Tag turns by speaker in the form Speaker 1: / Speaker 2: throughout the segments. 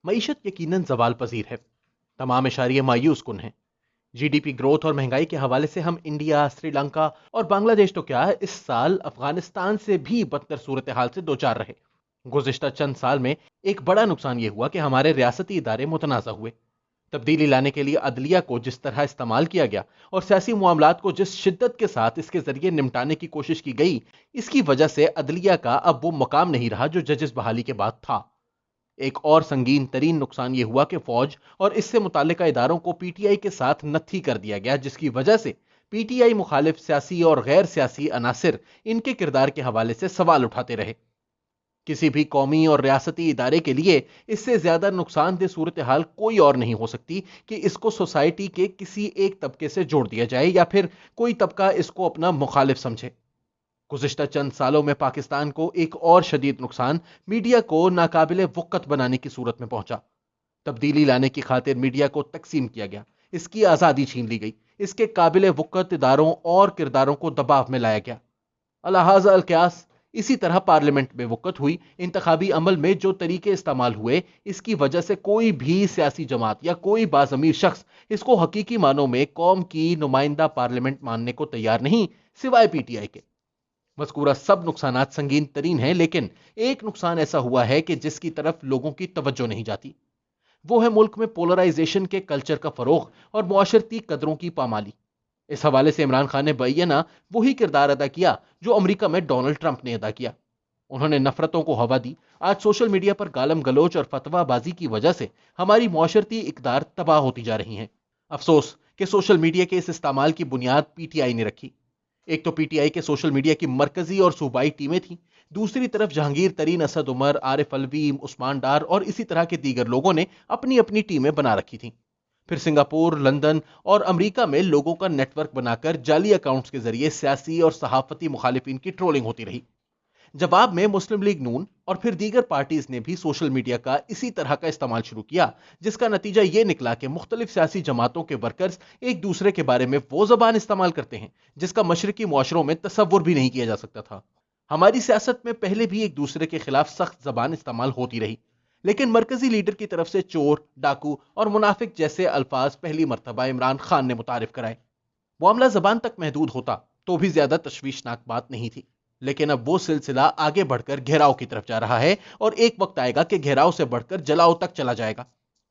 Speaker 1: معیشت یقیناً زوال پذیر ہے۔ تمام اشاریے مایوس کن ہیں۔ جی ڈی پی گروتھ اور مہنگائی کے حوالے سے ہم انڈیا، سری لنکا اور بنگلہ دیش تو کیا اس سال افغانستان سے بھی بدتر صورتحال سے دوچار رہے۔ گزشتہ چند سال میں ایک بڑا نقصان یہ ہوا کہ ہمارے ریاستی ادارے متنازع ہوئے۔ تبدیلی لانے کے لیے عدلیہ کو جس طرح استعمال کیا گیا اور سیاسی معاملات کو جس شدت کے ساتھ اس کے ذریعے نمٹانے کی کوشش کی گئی، اس کی وجہ سے عدلیہ کا اب وہ مقام نہیں رہا جو ججز بحالی کے بعد تھا۔ ایک اور سنگین ترین نقصان یہ ہوا کہ فوج اور اس سے متعلقہ اداروں کو پی ٹی آئی کے ساتھ نتھی کر دیا گیا، جس کی وجہ سے پی ٹی آئی مخالف سیاسی اور غیر سیاسی عناصر ان کے کردار کے حوالے سے سوال اٹھاتے رہے۔ کسی بھی قومی اور ریاستی ادارے کے لیے اس سے زیادہ نقصان دہ صورتحال کوئی اور نہیں ہو سکتی کہ اس کو سوسائٹی کے کسی ایک طبقے سے جوڑ دیا جائے یا پھر کوئی طبقہ اس کو اپنا مخالف سمجھے۔ گزشتہ چند سالوں میں پاکستان کو ایک اور شدید نقصان میڈیا کو ناقابل وقت بنانے کی صورت میں پہنچا۔ تبدیلی لانے کی خاطر میڈیا کو تقسیم کیا گیا، اس کی آزادی چھین لی گئی، اس کے قابل وقت اداروں اور کرداروں کو دباؤ میں لایا گیا۔ الحاظ القیاس اسی طرح پارلیمنٹ میں وقت ہوئی، انتخابی عمل میں جو طریقے استعمال ہوئے، اس کی وجہ سے کوئی بھی سیاسی جماعت یا کوئی باضمیر شخص اس کو حقیقی معنوں میں قوم کی نمائندہ پارلیمنٹ ماننے کو تیار نہیں، سوائے پی ٹی آئی کے۔ مذکورہ سب نقصانات سنگین ترین ہیں، لیکن ایک نقصان ایسا ہوا ہے کہ جس کی طرف لوگوں کی توجہ نہیں جاتی۔ وہ ہے ملک میں پولرائزیشن کے کلچر کا فروغ اور معاشرتی قدروں کی پامالی۔ اس حوالے سے عمران خان نے بعینہ وہی کردار ادا کیا جو امریکہ میں ڈونلڈ ٹرمپ نے ادا کیا۔ انہوں نے نفرتوں کو ہوا دی۔ آج سوشل میڈیا پر گالم گلوچ اور فتویٰ بازی کی وجہ سے ہماری معاشرتی اقدار تباہ ہوتی جا رہی ہیں۔ افسوس کہ سوشل میڈیا کے اس استعمال کی بنیاد پی ٹی آئی نے رکھی۔ ایک تو پی ٹی آئی کے سوشل میڈیا کی مرکزی اور صوبائی ٹیمیں تھیں، دوسری طرف جہانگیر ترین، اسد عمر، عارف الوی، عثمان ڈار اور اسی طرح کے دیگر لوگوں نے اپنی اپنی ٹیمیں بنا رکھی تھیں۔ پھر سنگاپور، لندن اور امریکہ میں لوگوں کا نیٹ ورک بنا کر جعلی اکاؤنٹس کے ذریعے سیاسی اور صحافتی مخالفین کی ٹرولنگ ہوتی رہی۔ جواب میں مسلم لیگ نون اور پھر دیگر پارٹیز نے بھی سوشل میڈیا کا اسی طرح کا استعمال شروع کیا، جس کا نتیجہ یہ نکلا کہ مختلف سیاسی جماعتوں کے ورکرز ایک دوسرے کے بارے میں وہ زبان استعمال کرتے ہیں جس کا مشرقی معاشروں میں تصور بھی نہیں کیا جا سکتا تھا۔ ہماری سیاست میں پہلے بھی ایک دوسرے کے خلاف سخت زبان استعمال ہوتی رہی، لیکن مرکزی لیڈر کی طرف سے چور، ڈاکو اور منافق جیسے الفاظ پہلی مرتبہ عمران خان نے متعارف کرائے۔ معاملہ زبان تک محدود ہوتا تو بھی زیادہ تشویشناک بات نہیں تھی، لیکن اب وہ سلسلہ آگے بڑھ کر گھیراؤ کی طرف جا رہا ہے اور ایک وقت آئے گا کہ گھیراؤ سے بڑھ کر جلاؤ تک چلا جائے گا۔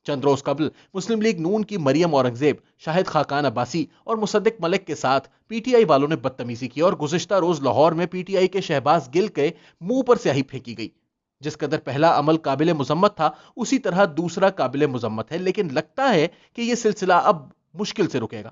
Speaker 1: چند روز قبل مسلم لیگ نون کی مریم اورنگزیب، شاہد خاقان عباسی اور مصدق ملک کے ساتھ پی ٹی آئی والوں نے بدتمیزی کی اور گزشتہ روز لاہور میں پی ٹی آئی کے شہباز گل کے منہ پر سیاہی پھینکی گئی۔ جس قدر پہلا عمل قابل مذمت تھا، اسی طرح دوسرا قابل مذمت ہے، لیکن لگتا ہے کہ یہ سلسلہ اب مشکل سے رکے گا۔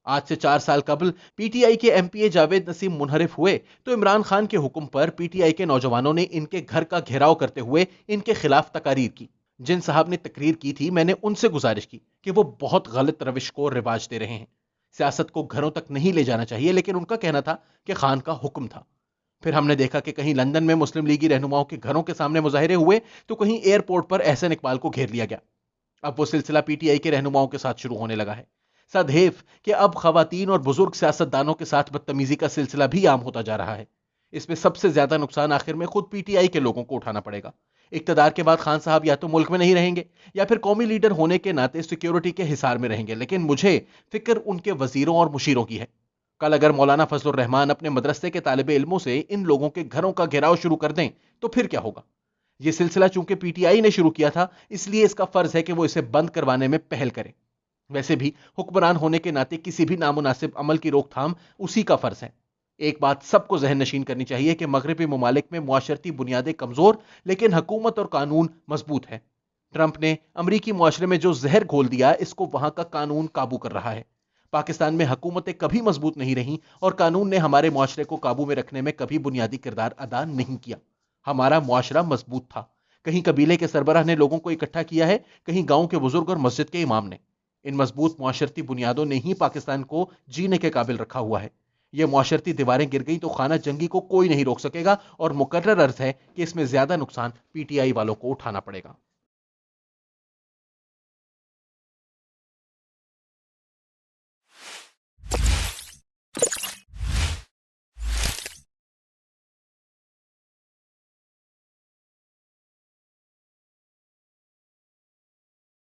Speaker 1: آج سے 4 سال قبل پی ٹی آئی کے ایم پی اے جاوید نسیم منحرف ہوئے تو عمران خان کے حکم پر پی ٹی آئی کے نوجوانوں نے ان کے گھر کا گھیراؤ کرتے ہوئے ان کے خلاف تقاریر کی۔ جن صاحب نے تقریر کی تھی، میں نے ان سے گزارش کی کہ وہ بہت غلط روش کو رواج دے رہے ہیں۔ سیاست کو گھروں تک نہیں لے جانا چاہیے، لیکن ان کا کہنا تھا کہ خان کا حکم تھا۔ پھر ہم نے دیکھا کہ کہیں لندن میں مسلم لیگی رہنماؤں کے گھروں کے سامنے مظاہرے ہوئے تو کہیں ایئرپورٹ پر احسن اقبال کو گھیر لیا گیا۔ اب وہ سلسلہ پی ٹی آئی کے رہنماؤں کے ساتھ شروع ہونے لگا ہے۔ سدھیف کہ اب خواتین اور بزرگ سیاستدانوں کے ساتھ بدتمیزی کا سلسلہ بھی عام ہوتا جا رہا ہے۔ اس میں سب سے زیادہ نقصان آخر میں خود پی ٹی آئی کے لوگوں کو اٹھانا پڑے گا۔ اقتدار کے بعد خان صاحب یا تو ملک میں نہیں رہیں گے یا پھر قومی لیڈر ہونے کے ناطے سیکیورٹی کے حصار میں رہیں گے، لیکن مجھے فکر ان کے وزیروں اور مشیروں کی ہے۔ کل اگر مولانا فضل الرحمان اپنے مدرسے کے طالب علموں سے ان لوگوں کے گھروں کا گھیراؤ شروع کر دیں تو پھر کیا ہوگا؟ یہ سلسلہ چونکہ پی ٹی آئی نے شروع کیا تھا، اس لیے اس کا فرض ہے کہ وہ اسے بند کروانے میں پہل کرے۔ ویسے بھی حکمران ہونے کے ناطے کسی بھی نامناسب عمل کی روک تھام اسی کا فرض ہے۔ ایک بات سب کو ذہن نشین کرنی چاہیے کہ مغربی ممالک میں معاشرتی بنیادیں کمزور لیکن حکومت اور قانون مضبوط ہے۔ ٹرمپ نے امریکی معاشرے میں جو زہر گھول دیا، اس کو وہاں کا قانون قابو کر رہا ہے۔ پاکستان میں حکومتیں کبھی مضبوط نہیں رہیں اور قانون نے ہمارے معاشرے کو قابو میں رکھنے میں کبھی بنیادی کردار ادا نہیں کیا۔ ہمارا معاشرہ مضبوط تھا، کہیں قبیلے کے سربراہ نے لوگوں کو اکٹھا کیا ہے، کہیں گاؤں کے بزرگ اور مسجد کے امام نے۔ ان مضبوط معاشرتی بنیادوں نے ہی پاکستان کو جینے کے قابل رکھا ہوا ہے۔ یہ معاشرتی دیواریں گر گئیں تو خانہ جنگی کو کوئی نہیں روک سکے گا، اور مقرر عرض ہے کہ اس میں زیادہ نقصان پی ٹی آئی والوں کو اٹھانا پڑے گا۔